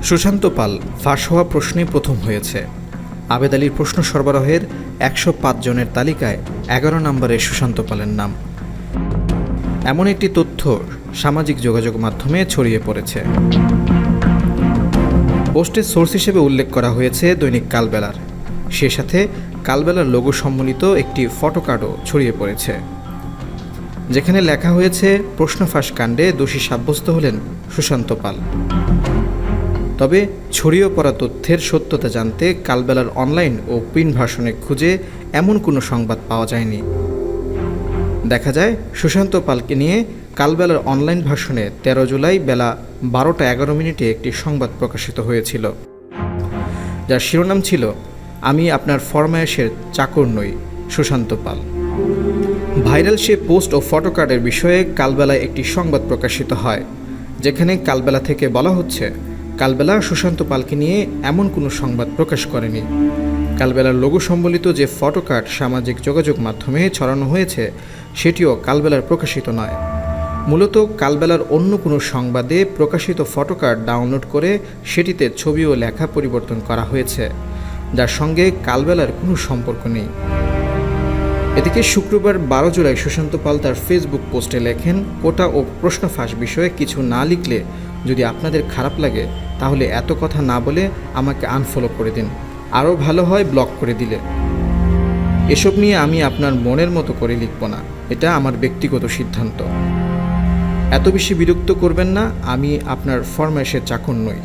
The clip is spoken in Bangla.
সুশান্ত পাল ফাঁস হওয়া প্রশ্নে প্রথম হয়েছে। আবেদ আলীর প্রশ্ন সরবরাহের ১০৫ জনের তালিকায় ১১ নম্বরে সুশান্ত পালের নাম। এমন একটি তথ্য সামাজিক যোগাযোগ মাধ্যমে ছড়িয়ে পড়েছে। পোস্টের সোর্স হিসেবে উল্লেখ করা হয়েছে দৈনিক কালবেলার। সে সাথে কালবেলার লোগো সম্বলিত একটি ফটোকার্ডও ছড়িয়ে পড়েছে, যেখানে লেখা হয়েছে প্রশ্ন ফাঁস কাণ্ডে দোষী সাব্যস্ত হলেন সুশান্ত পাল। তবে ছড়িয়ে পড়া তথ্যের সত্যতা জানতে কালবেলার অনলাইন ও প্রিন্ট ভার্সনে খুঁজে এমন কোনো সংবাদ পাওয়া যায়নি। দেখা যায় সুশান্ত পালকে নিয়ে কালবেলার অনলাইন ভার্সনে ১৩ জুলাই বেলা ১২টা ১১ মিনিটে একটি সংবাদ প্রকাশিত হয়েছিল, যার শিরোনাম ছিল আমি আপনার ফরমায়েশের চাকর নই, সুশান্ত পাল। ভাইরাল সে পোস্ট ও ফটোকার্ডের বিষয়ে কালবেলায় একটি সংবাদ প্রকাশিত হয়, যেখানে কালবেলা থেকে বলা হচ্ছে কালবেলা সুশান্ত পালকে নিয়ে এমন কোনো সংবাদ প্রকাশ করেনি। কালবেলার লোগো সম্বলিত যে ফটোকার্ড সামাজিক যোগাযোগ মাধ্যমে ছড়ানো হয়েছে সেটিও কালবেলার প্রকাশিত নয়। মূলত কালবেলার অন্য কোনো সংবাদে প্রকাশিত ফটোকার্ড ডাউনলোড করে সেটিতে ছবি ও লেখা পরিবর্তন করা হয়েছে, যার সঙ্গে কালবেলার কোনো সম্পর্ক নেই। এদিকে শুক্রবার ১২ জুলাই সুশান্ত পাল তার ফেসবুক পোস্টে লেখেন, কোটা ও প্রশ্ন ফাঁস বিষয়ে কিছু না লিখলে যদি আপনাদের খারাপ লাগে তাহলে এত কথা না বলে আমাকে আনফলো করে দিন, আরও ভালো হয় ব্লক করে দিলে। এসব নিয়ে আমি আপনার মনের মতো করে লিখব না, এটা আমার ব্যক্তিগত সিদ্ধান্ত। এত বেশি বিরক্ত করবেন না, আমি আপনার ফরমায়েশের চাকর নই।